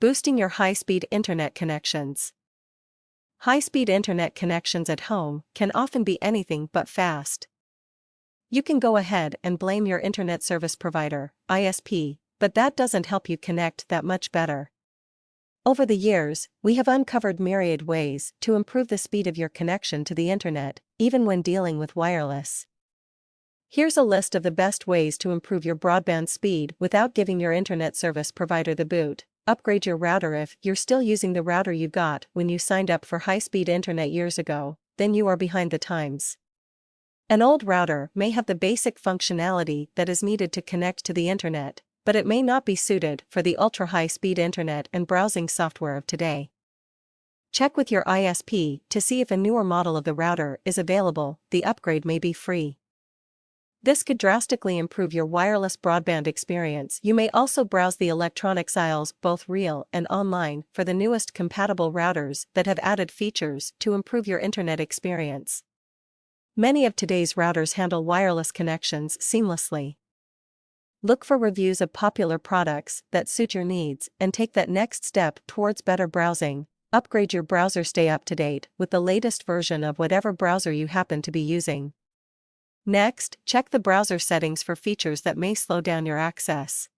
Boosting your high-speed internet connections. High-speed internet connections at home can often be anything but fast. You can go ahead and blame your internet service provider, ISP, but that doesn't help you connect that much better. Over the years, we have uncovered myriad ways to improve the speed of your connection to the internet, even when dealing with wireless. Here's a list of the best ways to improve your broadband speed without giving your internet service provider the boot. Upgrade your router. If you're still using the router you got when you signed up for high-speed internet years ago, then you are behind the times. An old router may have the basic functionality that is needed to connect to the internet, but it may not be suited for the ultra-high-speed internet and browsing software of today. Check with your ISP to see if a newer model of the router is available. The upgrade may be free. This could drastically improve your wireless broadband experience. You may also browse the electronics aisles, both real and online, for the newest compatible routers that have added features to improve your internet experience. Many of today's routers handle wireless connections seamlessly. Look for reviews of popular products that suit your needs and take that next step towards better browsing. Upgrade your browser. Stay up to date with the latest version of whatever browser you happen to be using. Next, check the browser settings for features that may slow down your access.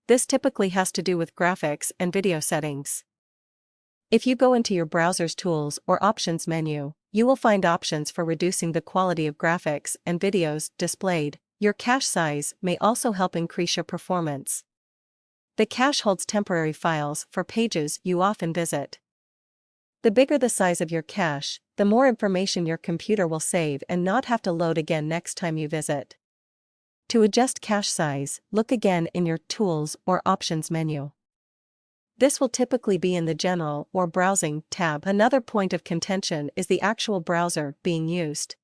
This typically has to do with graphics and video settings. If you go into your browser's Tools or Options menu, you will find options for reducing the quality of graphics and videos displayed. Your cache size may also help increase your performance. The cache holds temporary files for pages you often visit. The bigger the size of your cache, the more information your computer will save and not have to load again next time you visit. To adjust cache size, look again in your Tools or Options menu. This will typically be in the General or Browsing tab. Another point of contention is the actual browser being used.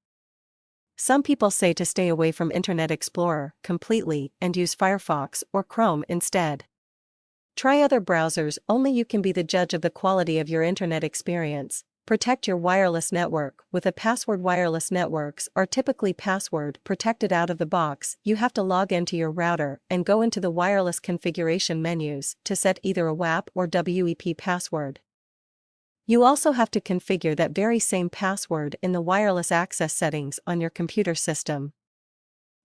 Some people say to stay away from Internet Explorer completely and use Firefox or Chrome instead. Try other browsers. Only you can be the judge of the quality of your internet experience. Protect your wireless network with a password. Wireless networks are typically password protected out of the box. You have to log into your router and go into the wireless configuration menus to set either a WAP or WEP password. You also have to configure that very same password in the wireless access settings on your computer system.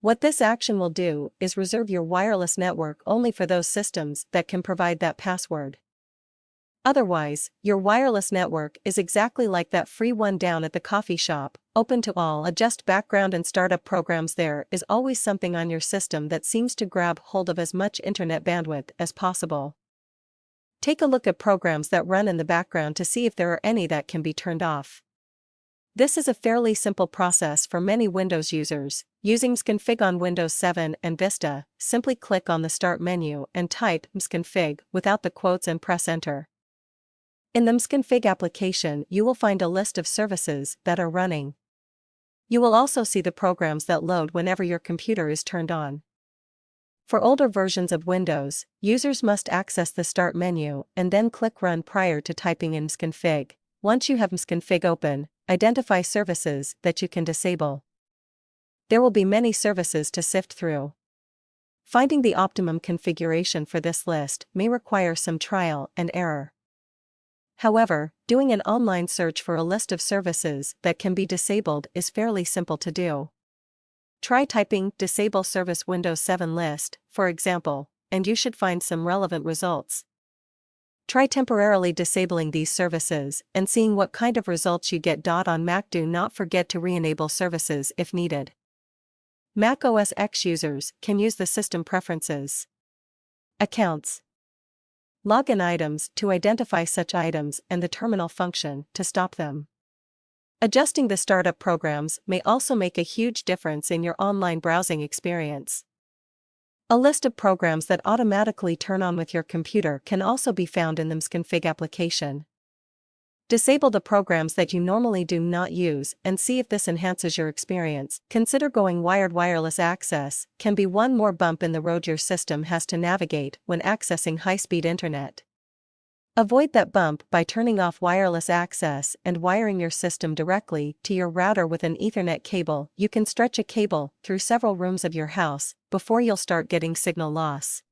What this action will do is reserve your wireless network only for those systems that can provide that password. Otherwise, your wireless network is exactly like that free one down at the coffee shop, open to all. Adjust background and startup programs. There is always something on your system that seems to grab hold of as much internet bandwidth as possible. Take a look at programs that run in the background to see if there are any that can be turned off. This is a fairly simple process for many Windows users. Using msconfig on Windows 7 and Vista, simply click on the Start menu and type msconfig without the quotes and press Enter. In the msconfig application, you will find a list of services that are running. You will also see the programs that load whenever your computer is turned on. For older versions of Windows, users must access the Start menu and then click Run prior to typing in msconfig. Once you have msconfig open, identify services that you can disable. There will be many services to sift through. Finding the optimum configuration for this list may require some trial and error. However, doing an online search for a list of services that can be disabled is fairly simple to do. Try typing Disable Service Windows 7 list, for example, and you should find some relevant results. Try temporarily disabling these services and seeing what kind of results you get. On Mac, do not forget to re-enable services if needed. Mac OS X users can use the System Preferences, Accounts, Login items to identify such items and the terminal function to stop them. Adjusting the startup programs may also make a huge difference in your online browsing experience. A list of programs that automatically turn on with your computer can also be found in the msconfig application. Disable the programs that you normally do not use and see if this enhances your experience. Consider going wired. Wireless access can be one more bump in the road your system has to navigate when accessing high-speed internet. Avoid that bump by turning off wireless access and wiring your system directly to your router with an Ethernet cable. You can stretch a cable through several rooms of your house before you'll start getting signal loss.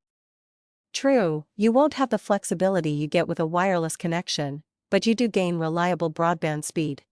True, you won't have the flexibility you get with a wireless connection, but you do gain reliable broadband speed.